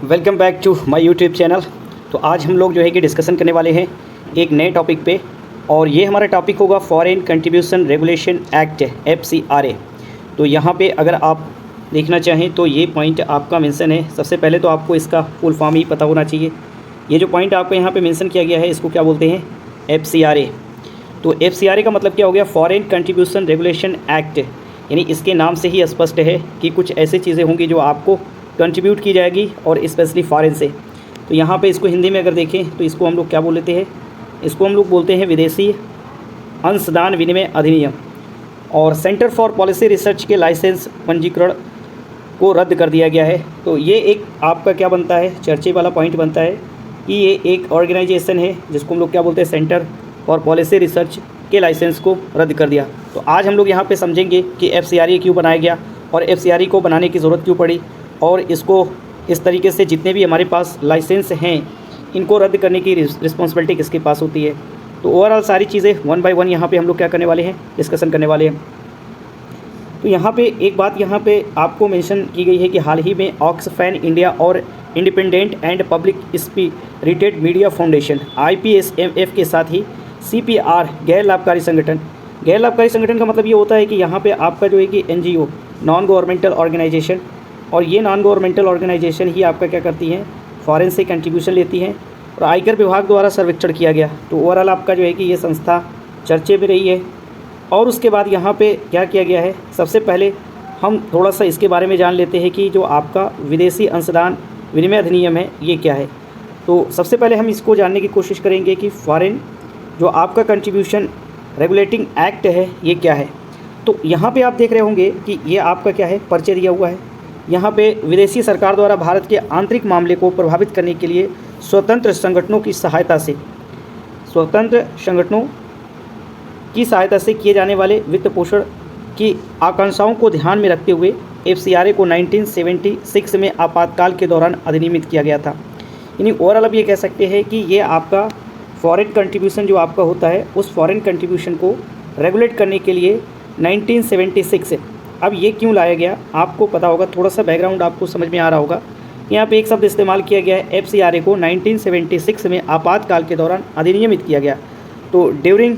Welcome back to my YouTube channel. तो आज हम लोग जो है कि डिस्कशन करने वाले हैं एक नए टॉपिक पे, और ये हमारा टॉपिक होगा foreign contribution regulation act FCRA। तो यहाँ पे अगर आप देखना चाहें तो ये पॉइंट आपका मेंशन है। सबसे पहले तो आपको इसका फुल फॉर्म ही पता होना चाहिए। ये जो पॉइंट आपको यहाँ पे मेंशन किया गया है इसको क्या बोलते हैं? FCRA। तो FCRA का मतलब क्या हो गया? Foreign contribution regulation act. यानी इसके नाम से ही स्पष्ट है कि कुछ ऐसी चीज़ें होंगी जो आपको कंट्रीब्यूट की जाएगी, और स्पेशली फॉरेन से। तो यहाँ पे इसको हिंदी में अगर देखें तो इसको हम लोग क्या बोल लेते हैं? इसको हम लोग बोलते हैं विदेशी अंशदान विनिमय अधिनियम। और सेंटर फॉर पॉलिसी रिसर्च के लाइसेंस पंजीकरण को रद्द कर दिया गया है। तो ये एक आपका क्या बनता है? चर्चे वाला पॉइंट बनता है कि ये एक ऑर्गेनाइजेशन है जिसको हम लोग क्या बोलते हैं? सेंटर फॉर पॉलिसी रिसर्च के लाइसेंस को रद्द कर दिया। तो आज हम लोग यहाँ पे समझेंगे कि FCRA क्यों बनाया गया, और FCRA को बनाने की ज़रूरत क्यों पड़ी, और इसको इस तरीके से जितने भी हमारे पास लाइसेंस हैं इनको रद्द करने की रिस्पॉन्सिबिलिटी किसके पास होती है। तो ओवरऑल सारी चीज़ें वन बाय वन यहाँ पे हम लोग क्या करने वाले हैं? डिस्कशन करने वाले हैं। तो यहाँ पे एक बात यहाँ पे आपको मेंशन की गई है कि हाल ही में ऑक्सफैम इंडिया और independent and public spirited media foundation IPSMF के साथ ही CPR गैर लाभकारी संगठन। गैर लाभकारी संगठन का मतलब ये होता है कि यहाँ पे आपका जो है कि NGO नॉन गवर्नमेंटल ऑर्गेनाइजेशन, और ये नॉन गवर्नमेंटल ऑर्गेनाइजेशन ही आपका क्या करती हैं? फॉरेन से कंट्रीब्यूशन लेती हैं, और आयकर विभाग द्वारा सर्वेक्षण किया गया। तो ओवरऑल आपका जो है कि ये संस्था चर्चे में रही है। और उसके बाद यहाँ पे क्या किया गया है? सबसे पहले हम थोड़ा सा इसके बारे में जान लेते हैं कि जो आपका विदेशी अंशदान विनिमय अधिनियम है ये क्या है। तो सबसे पहले हम इसको जानने की कोशिश करेंगे कि फॉरेन जो आपका कंट्रीब्यूशन रेगुलेटिंग एक्ट है ये क्या है। तो यहाँ पे आप देख रहे होंगे कि ये आपका क्या है? परिचय दिया हुआ है। यहाँ पे विदेशी सरकार द्वारा भारत के आंतरिक मामले को प्रभावित करने के लिए स्वतंत्र संगठनों की सहायता से किए जाने वाले वित्त पोषण की आकांक्षाओं को ध्यान में रखते हुए FCRA को 1976 में आपातकाल के दौरान अधिनियमित किया गया था। यानी ओवरऑल अब ये कह सकते हैं कि ये आपका फॉरेन कंट्रीब्यूशन जो आपका होता है उस फॉरेन कंट्रीब्यूशन को रेगुलेट करने के लिए 1976 अब ये क्यों लाया गया आपको पता होगा। थोड़ा सा बैकग्राउंड आपको समझ में आ रहा होगा। यहाँ पे एक शब्द इस्तेमाल किया गया है, FCRA को 1976 में आपातकाल के दौरान अधिनियमित किया गया। तो ड्यूरिंग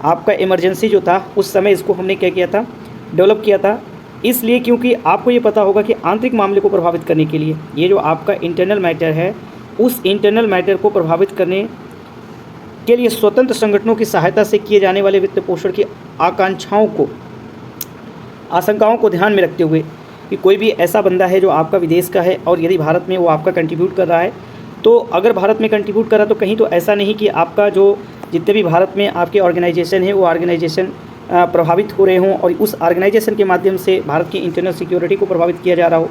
आपका इमरजेंसी जो था उस समय इसको हमने क्या किया था? डेवलप किया था। इसलिए क्योंकि आपको ये पता होगा कि आंतरिक मामले को प्रभावित करने के लिए ये जो आपका इंटरनल मैटर है उस इंटरनल मैटर को प्रभावित करने के लिए स्वतंत्र संगठनों की सहायता से किए जाने वाले वित्त पोषण की आशंकाओं को ध्यान में रखते हुए कि कोई भी ऐसा बंदा है जो आपका विदेश का है और यदि भारत में वो आपका कंट्रीब्यूट कर रहा है, तो अगर भारत में कंट्रीब्यूट कर रहा है तो कहीं तो ऐसा नहीं कि आपका जो जितने भी भारत में आपके ऑर्गेनाइजेशन है वो ऑर्गेनाइजेशन प्रभावित हो रहे हों और उस ऑर्गेनाइजेशन के माध्यम से भारत की इंटरनल सिक्योरिटी को प्रभावित किया जा रहा हो।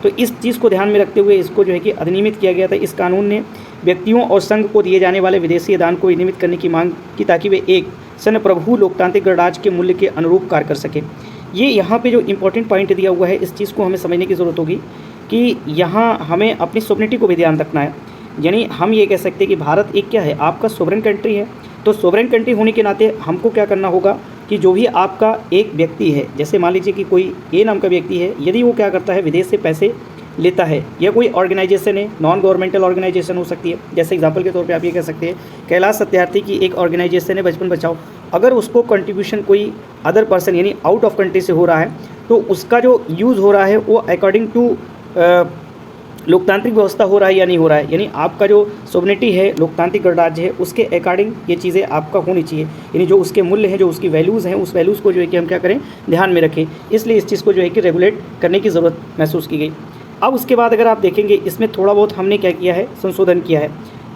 तो इस चीज़ को ध्यान में रखते हुए इसको जो है कि अधिनियमित किया गया था। इस कानून ने व्यक्तियों और संघ को दिए जाने वाले विदेशी दान को विनियमित करने की मांग की ताकि वे एक संप्रभु लोकतांत्रिक गणराज्य के मूल्य के अनुरूप कार्य कर सकें। ये यहाँ पे जो इम्पोर्टेंट पॉइंट दिया हुआ है इस चीज़ को हमें समझने की ज़रूरत होगी कि यहाँ हमें अपनी सॉवरेनिटी को भी ध्यान रखना है। यानी हम ये कह सकते हैं कि भारत एक क्या है? आपका सोवरेन कंट्री है। तो सोवरेन कंट्री होने के नाते हमको क्या करना होगा कि जो भी आपका एक व्यक्ति है, जैसे मान लीजिए कि कोई A नाम का व्यक्ति है, यदि वो क्या करता है? विदेश से पैसे लेता है, या कोई ऑर्गेनाइजेशन है, नॉन गवर्नमेंटल ऑर्गेनाइजेशन हो सकती है। जैसे एग्जांपल के तौर पे आप ये कह सकते हैं कैलाश सत्यार्थी की एक ऑर्गेनाइजेशन है बचपन बचाओ। अगर उसको कंट्रीब्यूशन कोई अदर पर्सन यानी आउट ऑफ कंट्री से हो रहा है तो उसका जो यूज़ हो रहा है वो अकॉर्डिंग टू लोकतांत्रिक व्यवस्था हो रहा है या नहीं हो रहा है। यानी आपका जो सोवरेनिटी है, लोकतांत्रिक गणराज्य है, उसके अकॉर्डिंग ये चीज़ें आपका होनी चाहिए। यानी जो उसके मूल्य हैं, जो उसकी वैल्यूज़ हैं, उस वैल्यूज़ को जो है कि हम क्या करें? ध्यान में रखें। इसलिए इस चीज़ को जो है कि रेगुलेट करने की ज़रूरत महसूस की गई। अब उसके बाद अगर आप देखेंगे इसमें थोड़ा बहुत हमने क्या किया है? संशोधन किया है।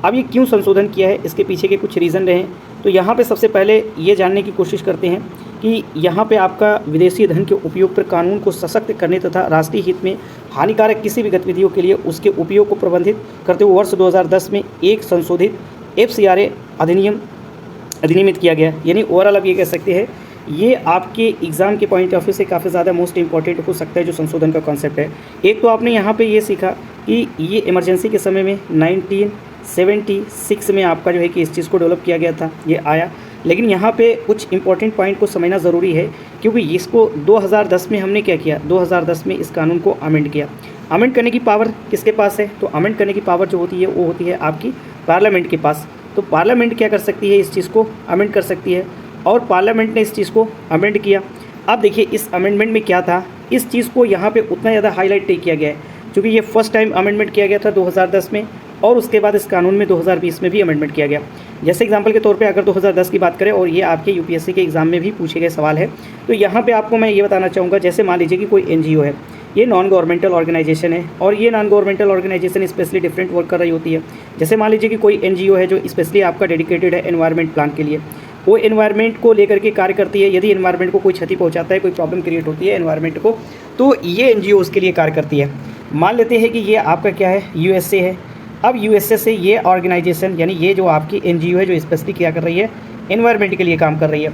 अब ये क्यों संशोधन किया है? इसके पीछे के कुछ रीज़न रहे हैं। तो यहाँ पे सबसे पहले ये जानने की कोशिश करते हैं कि यहाँ पे आपका विदेशी धन के उपयोग पर कानून को सशक्त करने तथा राष्ट्रीय हित में हानिकारक किसी भी गतिविधियों के लिए उसके उपयोग को प्रबंधित करते हुए वर्ष 2010 में एक संशोधित FCRA अधिनियमित किया गया। यानी ओवरऑल आप ये कह सकते हैं ये आपके एग्ज़ाम के पॉइंट ऑफ व्यू से काफ़ी ज़्यादा मोस्ट इंपॉर्टेंट हो सकता है जो संशोधन का कॉन्सेप्ट है। एक तो आपने यहाँ पे ये सीखा कि ये इमरजेंसी के समय में 1976 में आपका जो है कि इस चीज़ को डेवलप किया गया था, ये आया। लेकिन यहाँ पे कुछ इंपॉर्टेंट पॉइंट को समझना ज़रूरी है क्योंकि इसको 2010 में हमने क्या किया? 2010 में इस कानून को अमेंड किया। अमेंड करने की पावर किसके पास है? तो अमेंड करने की पावर जो होती है वो होती है आपकी पार्लियामेंट के पास। तो पार्लियामेंट क्या कर सकती है? इस चीज़ को अमेंड कर सकती है और पार्लियामेंट ने इस चीज़ को अमेंड किया। अब देखिए इस अमेंडमेंट में क्या था, इस चीज़ को यहाँ पे उतना ज़्यादा हाईलाइट नहीं किया गया है क्योंकि ये फर्स्ट टाइम अमेंडमेंट किया गया था 2010 में और उसके बाद इस कानून में 2020 में भी अमेंडमेंट किया गया। जैसे एग्जांपल के तौर पे अगर 2010 की बात करें और ये आपके यूपीएससी के एग्ज़ाम में भी पूछे गए सवाल है, तो यहाँ पे आपको मैं ये बताना चाहूँगा, जैसे मान लीजिए कि कोई एनजीओ है, ये नॉन गवर्नमेंटल ऑर्गेनाइजेशन है और ये non governmental organisation specially different work कर रही होती है। जैसे मान लीजिए कि कोई एनजीओ है जो स्पेशली आपका डेडिकेटेड है एनवायरनमेंट प्लान के लिए, वो एनवायरनमेंट को लेकर के कार्य करती है। यदि एनवायरनमेंट को कोई क्षति पहुंचाता है, कोई प्रॉब्लम क्रिएट होती है एनवायरनमेंट को, तो ये एनजीओ उसके लिए कार्य करती है। मान लेते हैं कि ये आपका क्या है, यूएसए है। अब यूएसए से ये ऑर्गेनाइजेशन यानी ये जो आपकी एनजीओ है जो स्पेशली क्या कर रही है, एनवायरनमेंट के लिए काम कर रही है।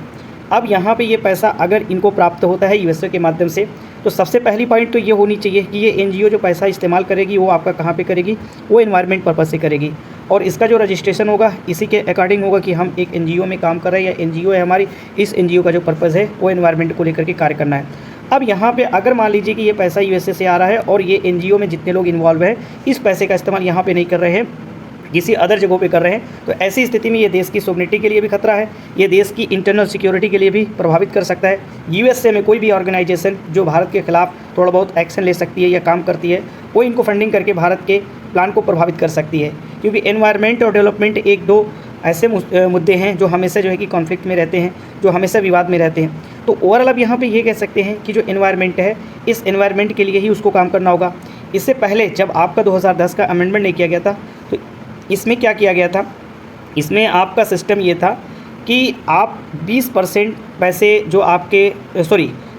अब यहाँ पे ये पैसा अगर इनको प्राप्त होता है यूएसए के माध्यम से, तो सबसे पहली पॉइंट तो ये होनी चाहिए कि ये एनजीओ जो पैसा इस्तेमाल करेगी वो आपका कहाँ पे करेगी, वो एनवायरनमेंट पर्पज़ से करेगी और इसका जो रजिस्ट्रेशन होगा इसी के अकॉर्डिंग होगा कि हम एक एनजीओ में काम कर रहे हैं या एनजीओ है हमारी, इस एनजीओ का जो पर्पज़ है वो एनवायरनमेंट को लेकर के कार्य करना है। अब यहाँ पे अगर मान लीजिए कि ये पैसा यूएसए से आ रहा है और ये एनजीओ में जितने लोग इन्वॉल्व हैं इस पैसे का इस्तेमाल यहाँ पे नहीं कर रहे हैं, किसी अदर जगहों पे कर रहे हैं, तो ऐसी स्थिति में ये देश की सोवरेनिटी के लिए भी खतरा है, ये देश की इंटरनल सिक्योरिटी के लिए भी प्रभावित कर सकता है। यूएसए में कोई भी ऑर्गेनाइजेशन जो भारत के खिलाफ थोड़ा बहुत एक्शन ले सकती है या काम करती है, वो इनको फंडिंग करके भारत के प्लान को प्रभावित कर सकती है, क्योंकि एनवायरनमेंट और डेवलपमेंट एक दो ऐसे मुद्दे हैं जो हमेशा जो है कि कॉन्फ्लिक्ट में रहते हैं, जो हमेशा विवाद में रहते हैं। तो ओवरऑल अब यहाँ पे ये कह सकते हैं कि जो एनवायरनमेंट है, इस एनवायरनमेंट के लिए ही उसको काम करना होगा। इससे पहले जब आपका 2010 का अमेंडमेंट नहीं किया गया था, तो इसमें क्या किया गया था, इसमें आपका सिस्टम ये था कि आप 20% पैसे जो आपके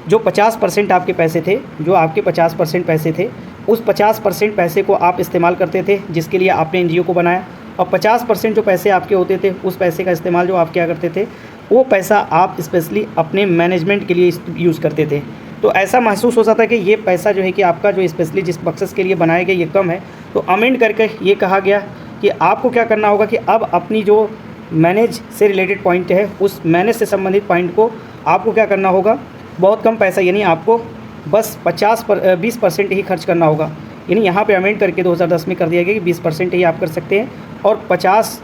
जो 50% आपके पैसे थे, जो आपके 50% पैसे थे, उस 50% पैसे को आप इस्तेमाल करते थे जिसके लिए आपने एनजीओ को बनाया, और 50% जो पैसे आपके होते थे उस पैसे का इस्तेमाल जो आप क्या करते थे, वो पैसा आप स्पेशली अपने मैनेजमेंट के लिए यूज़ करते थे। तो ऐसा महसूस हो जाता है कि ये पैसा जो है कि आपका जो स्पेशली जिस मकसद के लिए बनाया गया ये कम है, तो अमेंड करके ये कहा गया कि आपको क्या करना होगा कि अब अपनी जो मैनेज से रिलेटेड पॉइंट है, उस मैनेज से संबंधित पॉइंट को आपको क्या करना होगा, बहुत कम पैसा यानी आपको बस 20% ही खर्च करना होगा। यानी यहाँ पे अमेंड करके 2010 में कर दिया गया कि 20% ही आप कर सकते हैं और 50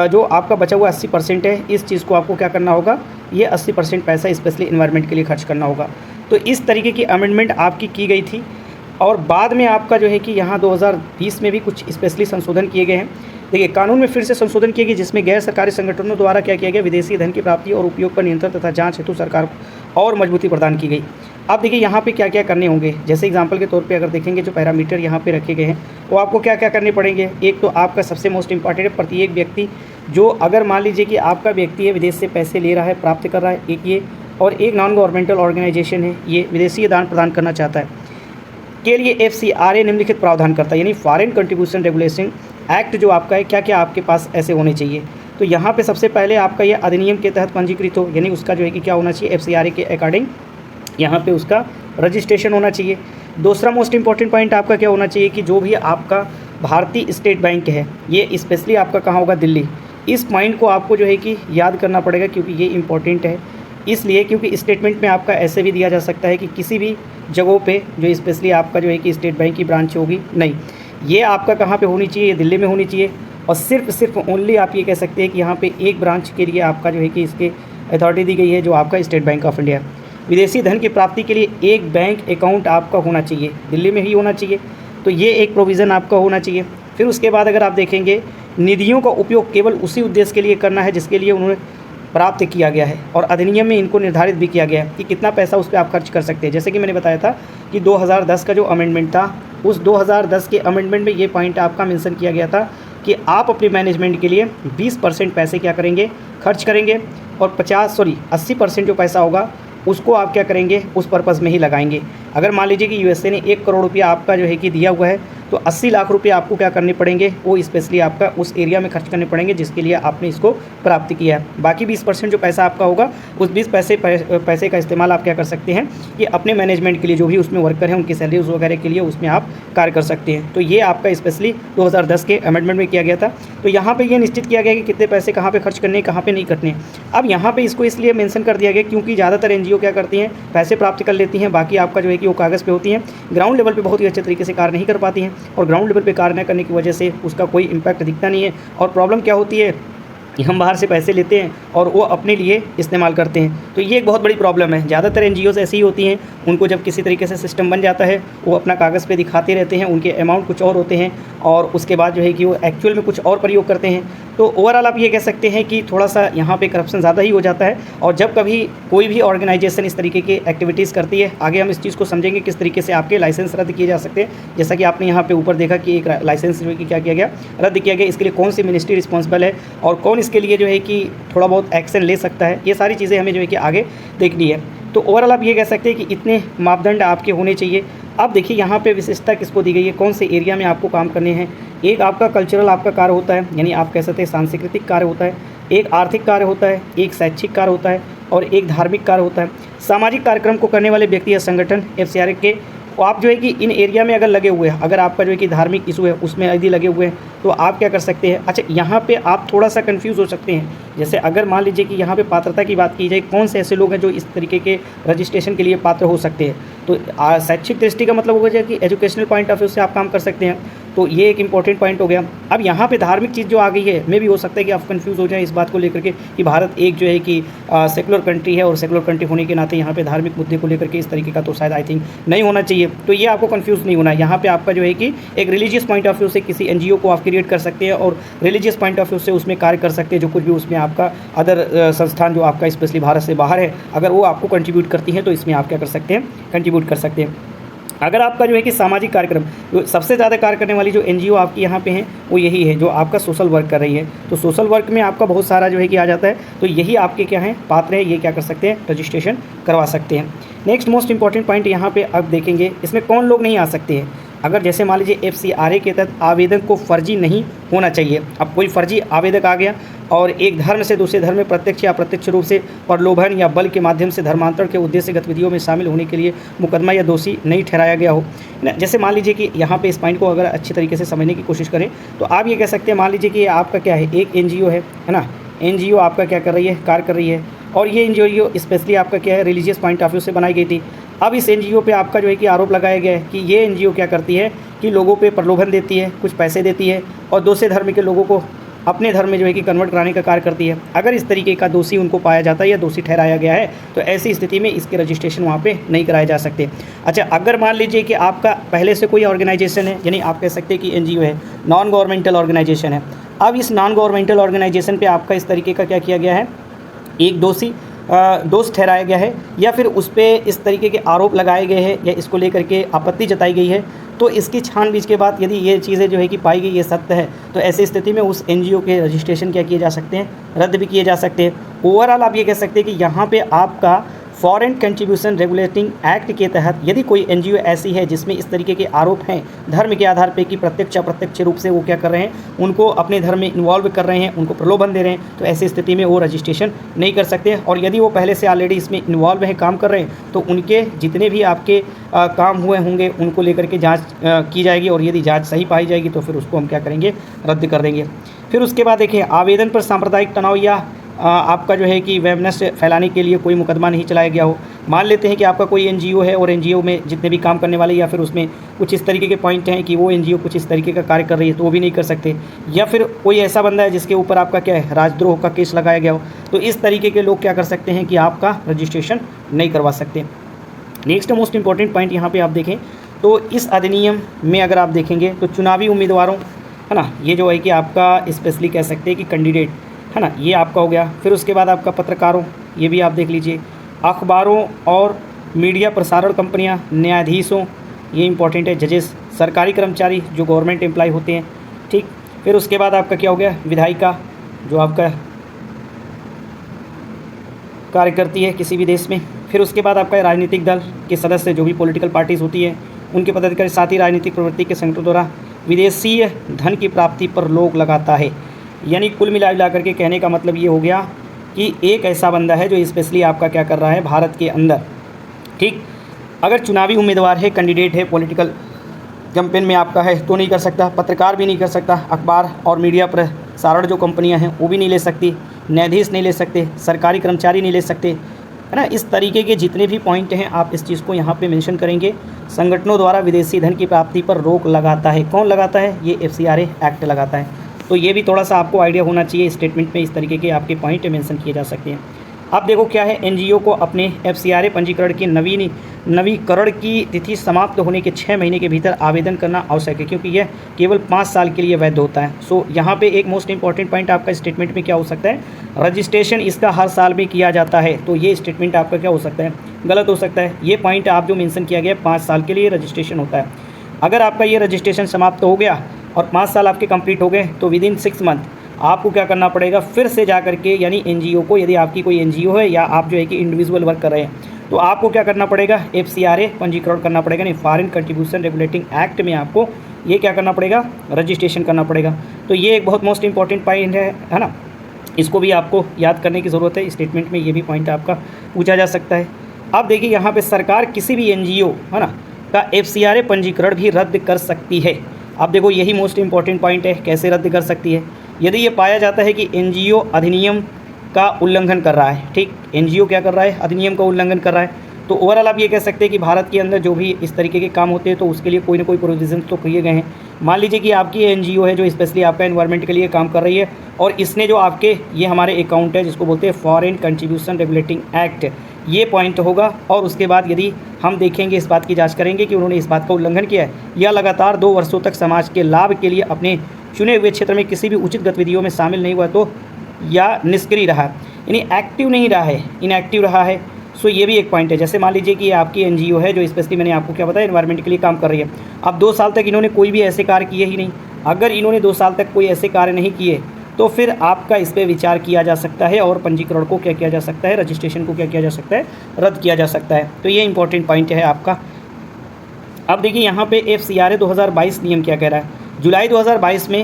जो आपका बचा हुआ 80% है, इस चीज़ को आपको क्या करना होगा, ये 80% पैसा स्पेशली एनवायरनमेंट के लिए खर्च करना होगा। तो इस तरीके की अमेंडमेंट आपकी की गई थी और बाद में आपका जो है कि यहाँ 2020 में भी कुछ स्पेशली संशोधन किए गए हैं। देखिए कानून में फिर से संशोधन किए गए जिसमें गैर सरकारी संगठनों द्वारा क्या किया गया, विदेशी धन की प्राप्ति और उपयोग पर नियंत्रण तथा जांच हेतु सरकार को और मजबूती प्रदान की गई। अब देखिए यहाँ पे क्या क्या करने होंगे, जैसे एग्जांपल के तौर पे अगर देखेंगे जो पैरामीटर यहाँ पे रखे गए हैं वो आपको क्या क्या करने पड़ेंगे। एक तो आपका सबसे मोस्ट इंपॉर्टेंट है, प्रत्येक व्यक्ति जो अगर मान लीजिए कि आपका व्यक्ति है विदेश से पैसे ले रहा है, प्राप्त कर रहा है, एक ये, और एक नॉन गवर्नमेंटल ऑर्गेनाइजेशन है ये विदेशी दान प्रदान करना चाहता है, के लिए FCRA निम्नलिखित प्रावधान करता है, यानी फॉरेन कंट्रीब्यूशन रेगुलेशन एक्ट जो आपका है, क्या क्या आपके पास ऐसे होने चाहिए। तो यहाँ पे सबसे पहले आपका ये अधिनियम के तहत पंजीकृत हो, यानी उसका जो है कि क्या होना चाहिए, FCRA के अकॉर्डिंग यहाँ पे उसका रजिस्ट्रेशन होना चाहिए। दूसरा मोस्ट इंपॉर्टेंट पॉइंट आपका क्या होना चाहिए कि जो भी आपका भारतीय स्टेट बैंक है, ये स्पेशली आपका कहाँ होगा, दिल्ली। इस पॉइंट को आपको जो है कि याद करना पड़ेगा क्योंकि ये इंपॉर्टेंट है, इसलिए क्योंकि स्टेटमेंट में आपका ऐसे भी दिया जा सकता है कि किसी भी जगहों पे जो स्पेशली आपका जो है कि स्टेट बैंक की ब्रांच होगी, नहीं, ये आपका कहाँ पे होनी चाहिए, ये दिल्ली में होनी चाहिए। और सिर्फ ओनली आप ये कह सकते हैं कि यहाँ पे एक ब्रांच के लिए आपका जो है कि इसके अथॉरिटी दी गई है जो आपका स्टेट बैंक ऑफ इंडिया। विदेशी धन की प्राप्ति के लिए एक बैंक अकाउंट आपका होना चाहिए, दिल्ली में ही होना चाहिए, तो ये एक प्रोविज़न आपका होना चाहिए। फिर उसके बाद अगर आप देखेंगे निधियों का उपयोग केवल उसी उद्देश्य के लिए करना है जिसके लिए उन्होंने प्राप्त किया गया है, और अधिनियम में इनको निर्धारित भी किया गया है कि कितना पैसा उस पर आप खर्च कर सकते हैं। जैसे कि मैंने बताया था कि 2010 का जो अमेंडमेंट था, उस 2010 के अमेंडमेंट में ये पॉइंट आपका मेंशन किया गया था कि आप अपने मैनेजमेंट के लिए 20% पैसे क्या करेंगे, खर्च करेंगे, और 80% जो पैसा होगा उसको आप क्या करेंगे, उस पर्पज़ में ही लगाएंगे। अगर मान लीजिए कि यूएसए ने 1 करोड़ रुपया आपका जो है कि दिया हुआ है, तो 80 लाख रुपये आपको क्या करने पड़ेंगे, वो स्पेशली आपका उस एरिया में खर्च करने पड़ेंगे जिसके लिए आपने इसको प्राप्त किया है। बाकी 20% जो पैसा आपका होगा, उस 20 पैसे का इस्तेमाल आप क्या कर सकते हैं, ये अपने मैनेजमेंट के लिए, जो भी उसमें वर्कर हैं उनकी सैलरीज वगैरह के लिए उसमें आप कार्य कर सकते हैं। तो ये आपका स्पेशली 2010 के अमेंडमेंट में किया गया था। तो यहाँ पर यह निश्चित किया गया कि कितने पैसे कहाँ पर खर्च करने, कहाँ पर नहीं करने। अब यहाँ पर इसको इसलिए मैंशन कर दिया गया क्योंकि ज़्यादातर NGO क्या करती हैं, पैसे प्राप्त कर लेती हैं, बाकी आपका जो है कि कि वो कागज़ पे होती हैं, ग्राउंड लेवल पे बहुत ही अच्छे तरीके से कार्य नहीं कर पाती हैं, और ग्राउंड लेवल पे कार्य न करने की वजह से उसका कोई इम्पैक्ट दिखता नहीं है। और प्रॉब्लम क्या होती है कि हम बाहर से पैसे लेते हैं और वो अपने लिए इस्तेमाल करते हैं। तो ये एक बहुत बड़ी प्रॉब्लम है। ज़्यादातर एनजीओज़ ऐसी ही होती हैं, उनको जब किसी तरीके से सिस्टम बन जाता है वो अपना कागज़ पे दिखाते रहते हैं, उनके अमाउंट कुछ और होते हैं और उसके बाद जो है कि वो एक्चुअल में कुछ और प्रयोग करते हैं। तो ओवरऑल आप ये कह सकते हैं कि थोड़ा सा यहाँ पे करप्शन ज़्यादा ही हो जाता है। और जब कभी कोई भी ऑर्गेनाइजेशन इस तरीके की एक्टिविटीज़ करती है, आगे हम इस चीज़ को समझेंगे किस तरीके से आपके लाइसेंस रद्द किए जा सकते हैं। जैसा कि आपने यहाँ पे ऊपर देखा कि एक लाइसेंस जो है कि क्या किया गया, रद्द किया गया। इसके लिए कौन सी मिनिस्ट्री रिस्पॉन्सिबल है और कौन इसके लिए जो है कि थोड़ा बहुत एक्शन ले सकता है, ये सारी चीज़ें हमें जो है कि आगे देखनी है। तो ओवरऑल आप ये कह सकते हैं कि इतने मापदंड आपके होने चाहिए। अब देखिए यहाँ पे विशेषता किसको दी गई है, कौन से एरिया में आपको काम करने हैं। एक आपका कल्चरल आपका कार्य होता है, यानी आप कह सकते हैं सांस्कृतिक कार्य होता है, एक आर्थिक कार्य होता है, एक शैक्षिक कार्य होता है और एक धार्मिक कार्य होता है। सामाजिक कार्यक्रम को करने वाले व्यक्ति या संगठन FCRA के आप जो है कि इन एरिया में अगर लगे हुए हैं, अगर आपका जो है कि धार्मिक इशू है उसमें यदि लगे हुए हैं तो आप क्या कर सकते हैं। अच्छा, यहाँ पे आप थोड़ा सा कंफ्यूज हो सकते हैं। जैसे अगर मान लीजिए कि यहाँ पे पात्रता की बात की जाए, कौन से ऐसे लोग हैं जो इस तरीके के रजिस्ट्रेशन के लिए पात्र हो सकते हैं, तो शैक्षिक दृष्टि का मतलब हो जाए कि एजुकेशनल पॉइंट ऑफ व्यू से आप काम कर सकते हैं। तो ये एक इंपॉर्टेंट पॉइंट हो गया। अब यहाँ पे धार्मिक चीज़ जो आ गई है, मे भी हो सकता है कि आप कंफ्यूज हो जाए इस बात को लेकर के कि भारत एक जो है कि सेकुलर कंट्री है और सेकुलर कंट्री होने के नाते यहाँ पे धार्मिक मुद्दे को लेकर के इस तरीके का तो शायद आई थिंक नहीं होना चाहिए। तो ये आपको कंफ्यूज नहीं होना है। यहाँ पे आपका जो है कि एक रिलीजियस पॉइंट ऑफ व्यू से किसी NGO को आप क्रिएट कर सकते हैं और रिलीजियस पॉइंट ऑफ व्यू से उसमें कार्य कर सकते हैं। जो कुछ भी उसमें आपका अदर संस्थान जो आपका स्पेशली भारत से बाहर है, अगर वो आपको कंट्रीब्यूट करती हैं तो इसमें आप क्या कर सकते हैं, कंट्रीब्यूट कर सकते हैं। अगर आपका जो है कि सामाजिक कार्यक्रम, जो सबसे ज़्यादा कार्य करने वाली जो NGO आपकी यहाँ पे हैं वो यही है जो आपका सोशल वर्क कर रही है। तो सोशल वर्क में आपका बहुत सारा जो है कि आ जाता है। तो यही आपके क्या हैं, पात्र है, ये क्या कर सकते हैं, रजिस्ट्रेशन करवा सकते हैं। नेक्स्ट मोस्ट इंपॉर्टेंट पॉइंट यहाँ पे अब देखेंगे, इसमें कौन लोग नहीं आ सकते हैं। अगर जैसे मान लीजिए FCRA के तहत आवेदन को फर्जी नहीं होना चाहिए। अब कोई फर्जी आवेदक आ गया और एक धर्म से दूसरे धर्म में प्रत्यक्ष या अप्रत्यक्ष रूप से प्रलोभन या बल के माध्यम से धर्मांतरण के उद्देश्य गतिविधियों में शामिल होने के लिए मुकदमा या दोषी नहीं ठहराया गया हो। जैसे मान लीजिए कि यहाँ पे इस पॉइंट को अगर अच्छी तरीके से समझने की कोशिश करें तो आप ये कह सकते हैं, मान लीजिए कि आपका क्या है, एक NGO है ना, NGO आपका क्या कर रही है, कार्य कर रही है और ये NGO स्पेशली आपका क्या है, रिलीजियस पॉइंट ऑफ व्यू से बनाई गई थी। अब इस NGO पे आपका जो है कि आरोप लगाया गया है कि ये NGO क्या करती है कि लोगों पे प्रलोभन देती है, कुछ पैसे देती है और दूसरे धर्म के लोगों को अपने धर्म में जो है कि कन्वर्ट कराने का कार्य करती है। अगर इस तरीके का दोषी उनको पाया जाता है या दोषी ठहराया गया है तो ऐसी स्थिति में इसके रजिस्ट्रेशन वहाँ पे नहीं कराए जा सकते। अच्छा, अगर मान लीजिए कि आपका पहले से कोई ऑर्गेनाइजेशन है, यानी आप कह सकते हैं कि NGO है, नॉन गवर्नमेंटल ऑर्गेनाइजेशन है। अब इस नॉन गवर्नमेंटल ऑर्गेनाइजेशन पे आपका इस तरीके का क्या किया गया है, एक दोष ठहराया गया है या फिर उस पर इस तरीके के आरोप लगाए गए हैं या इसको लेकर के आपत्ति जताई गई है, तो इसकी छानबीन के बाद यदि ये चीज़ें जो है कि पाई गई ये सत्य है तो ऐसी स्थिति में उस NGO के रजिस्ट्रेशन क्या किए जा सकते हैं, रद्द भी किए जा सकते हैं। ओवरऑल आप ये कह सकते हैं कि यहाँ पे आपका फॉरेन कंट्रीब्यूशन रेगुलेटिंग एक्ट के तहत यदि कोई NGO ऐसी है जिसमें इस तरीके के आरोप हैं धर्म के आधार पे कि प्रत्यक्ष अप्रत्यक्ष रूप से वो क्या कर रहे हैं, उनको अपने धर्म में इन्वॉल्व कर रहे हैं, उनको प्रलोभन दे रहे हैं, तो ऐसी स्थिति में वो रजिस्ट्रेशन नहीं कर सकते। और यदि वो पहले से ऑलरेडी इसमें इन्वॉल्व हैं, काम कर रहे हैं, तो उनके जितने भी आपके काम हुए होंगे उनको लेकर के जाँच की जाएगी और यदि जाँच सही पाई जाएगी तो फिर उसको हम क्या करेंगे, रद्द कर देंगे। फिर उसके बाद देखिए, आवेदन पर सांप्रदायिक तनाव या आपका जो है कि वेबनेस फैलाने के लिए कोई मुकदमा नहीं चलाया गया हो। मान लेते हैं कि आपका कोई NGO है और NGO में जितने भी काम करने वाले या फिर उसमें कुछ इस तरीके के पॉइंट हैं कि वो NGO कुछ इस तरीके का कार्य कर रही है तो वो भी नहीं कर सकते। या फिर कोई ऐसा बंदा है जिसके ऊपर आपका क्या है, राजद्रोह का केस लगाया गया हो, तो इस तरीके के लोग क्या कर सकते हैं कि आपका रजिस्ट्रेशन नहीं करवा सकते। नेक्स्ट मोस्ट इंपॉर्टेंट पॉइंट यहाँ पर आप देखें तो इस अधिनियम में अगर आप देखेंगे तो चुनावी उम्मीदवारों है ना, ये जो है कि आपका स्पेशली कह सकते हैं कि कैंडिडेट है ना, ये आपका हो गया। फिर उसके बाद आपका पत्रकारों, ये भी आप देख लीजिए, अखबारों और मीडिया प्रसारण कंपनियां, न्यायाधीशों, ये इंपॉर्टेंट है, जजेस, सरकारी कर्मचारी जो गवर्नमेंट एम्प्लॉय होते हैं, ठीक। फिर उसके बाद आपका क्या हो गया, विधायिका जो आपका कार्य करती है किसी भी देश में। फिर उसके बाद आपका राजनीतिक दल के सदस्य जो भी पॉलिटिकल पार्टीज़ होती है उनके पदाधिकारी, साथ ही राजनीतिक प्रवृत्ति के संगठनों द्वारा विदेशीय धन की प्राप्ति पर रोक लगाता है। यानी कुल मिला करके कहने का मतलब ये हो गया कि एक ऐसा बंदा है जो स्पेशली आपका क्या कर रहा है भारत के अंदर, ठीक। अगर चुनावी उम्मीदवार है, कैंडिडेट है, पॉलिटिकल कैंपेन में आपका है तो नहीं कर सकता, पत्रकार भी नहीं कर सकता, अखबार और मीडिया प्रसारण जो कंपनियां हैं वो भी नहीं ले सकती, न्यायाधीश नहीं ले सकते, सरकारी कर्मचारी नहीं ले सकते, है ना। इस तरीके के जितने भी पॉइंट हैं आप इस चीज़ को यहाँ पे मेंशन करेंगे। संगठनों द्वारा विदेशी धन की प्राप्ति पर रोक लगाता है, कौन लगाता है? ये FCRA एक्ट लगाता है। तो ये भी थोड़ा सा आपको आइडिया होना चाहिए। स्टेटमेंट में इस तरीके के आपके पॉइंट मेंशन किए जा सकते हैं। अब देखो क्या है, NGO को अपने FCRA पंजीकरण के नवीकरण की तिथि समाप्त होने के 6 महीने के भीतर आवेदन करना आवश्यक है, क्योंकि यह केवल 5 साल के लिए वैध होता है। सो यहाँ पे एक मोस्ट इंपॉर्टेंट पॉइंट आपका स्टेटमेंट में क्या हो सकता है? रजिस्ट्रेशन इसका हर साल में किया जाता है। तो ये स्टेटमेंट आपका क्या हो सकता है? गलत हो सकता है। ये पॉइंट आप जो मेंशन किया गया 5 साल के लिए रजिस्ट्रेशन होता है। अगर आपका ये रजिस्ट्रेशन समाप्त हो गया और 5 साल आपके कंप्लीट हो गए तो विदिन 6 मंथ आपको क्या करना पड़ेगा? फिर से जा करके, यानी NGO को, यदि आपकी कोई NGO है या आप जो है कि इंडिविजुअल वर्क कर रहे हैं, तो आपको क्या करना पड़ेगा? FCRA पंजीकरण करना पड़ेगा, नहीं फॉरेन कंट्रीब्यूशन रेगुलेटिंग एक्ट में आपको ये क्या करना पड़ेगा? रजिस्ट्रेशन करना पड़ेगा। तो ये एक बहुत मोस्ट इंपॉर्टेंट पॉइंट है ना। इसको भी आपको याद करने की ज़रूरत है। स्टेटमेंट में ये भी पॉइंट आपका पूछा जा सकता है। अब देखिए यहाँ पे सरकार किसी भी NGO है ना का FCRA पंजीकरण भी रद्द कर सकती है। अब देखो यही मोस्ट इंपॉर्टेंट पॉइंट है, कैसे रद्द कर सकती है? यदि ये पाया जाता है कि NGO अधिनियम का उल्लंघन कर रहा है, ठीक, NGO क्या कर रहा है? अधिनियम का उल्लंघन कर रहा है। तो ओवरऑल आप ये कह सकते हैं कि भारत के अंदर जो भी इस तरीके के काम होते हैं तो उसके लिए कोई ना कोई प्रोविजन तो किए गए हैं। मान लीजिए कि आपकी NGO है जो स्पेशली आपका एनवायरनमेंट के लिए काम कर रही है, और इसने जो आपके ये हमारे अकाउंट है जिसको बोलते हैं फॉरेन कंट्रीब्यूशन रेगुलेटिंग एक्ट, ये पॉइंट होगा। और उसके बाद यदि हम देखेंगे, इस बात की जांच करेंगे कि उन्होंने इस बात का उल्लंघन किया है या लगातार 2 वर्षों तक समाज के लाभ के लिए अपने चुने हुए क्षेत्र में किसी भी उचित गतिविधियों में शामिल नहीं हुआ, तो या निष्क्रिय रहा, यानी एक्टिव नहीं रहा है, इनएक्टिव रहा है। सो ये भी एक पॉइंट है। जैसे मान लीजिए कि आपकी NGO है जो स्पेशली मैंने आपको क्या बताया एनवायरनमेंट के लिए काम कर रही है। अब 2 साल तक इन्होंने कोई भी ऐसे कार्य किए ही नहीं। अगर इन्होंने 2 साल तक कोई ऐसे कार्य नहीं किए तो फिर आपका इस पर विचार किया जा सकता है और पंजीकरण को क्या किया जा सकता है? रजिस्ट्रेशन को क्या किया जा सकता है? रद्द किया जा सकता है। तो ये इंपॉर्टेंट पॉइंट है आपका। अब देखिए यहाँ पे FCRA 2022 नियम क्या कह रहा है? जुलाई 2022 में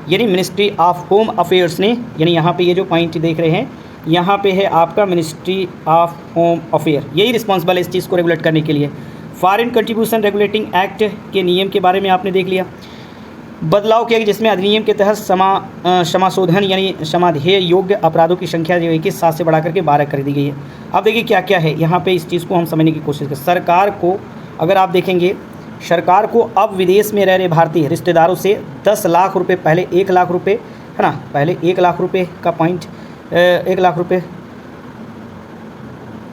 यानी मिनिस्ट्री ऑफ होम अफेयर्स ने, यानी यहाँ पे ये जो पॉइंट देख रहे हैं यहाँ पे है आपका मिनिस्ट्री ऑफ होम अफेयर, यही रिस्पॉन्सिबल है इस चीज़ को रेगुलेट करने के लिए। फॉरेन कंट्रीब्यूशन रेगुलेटिंग एक्ट के नियम के बारे में आपने देख लिया, बदलाव किया जिसमें अधिनियम के तहत समाशोधन यानी समाधेय योग्य अपराधों की संख्या जो है कि 7 से बढ़ा करके 12 कर दी गई है। अब देखिए क्या क्या है यहाँ पे, इस चीज़ को हम समझने की कोशिश करें। सरकार को, अगर आप देखेंगे, सरकार को अब विदेश में रह रहे भारतीय रिश्तेदारों से 10 लाख रुपये, पहले 1 लाख रुपये है ना, पहले 1 लाख रुपये का पॉइंट 1 लाख रुपये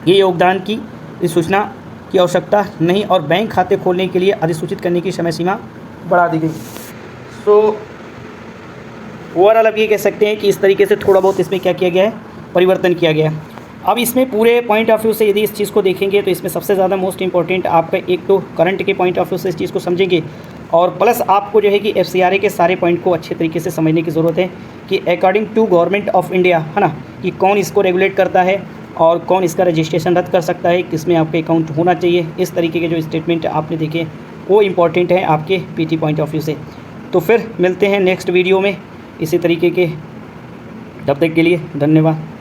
ये योगदान की सूचना की आवश्यकता नहीं, और बैंक खाते खोलने के लिए अधिसूचित करने की समय सीमा बढ़ा दी गई। तो ओवरऑल अब ये कह सकते हैं कि इस तरीके से थोड़ा बहुत इसमें क्या किया गया है? परिवर्तन किया गया है। अब इसमें पूरे पॉइंट ऑफ व्यू से यदि इस चीज़ को देखेंगे तो इसमें सबसे ज़्यादा मोस्ट इंपॉर्टेंट आपका एक तो करंट के पॉइंट ऑफ व्यू से इस चीज़ को समझेंगे, और प्लस आपको जो है कि FCRA के सारे पॉइंट को अच्छे तरीके से समझने की ज़रूरत है कि according to government of India है ना, कि कौन इसको रेगुलेट करता है और कौन इसका रजिस्ट्रेशन रद्द कर सकता है, किसमें आपका अकाउंट होना चाहिए। इस तरीके के जो स्टेटमेंट आपने देखे वो इंपॉर्टेंट है आपके PT पॉइंट ऑफ व्यू से। तो फिर मिलते हैं नेक्स्ट वीडियो में इसी तरीके के। तब तक के लिए धन्यवाद।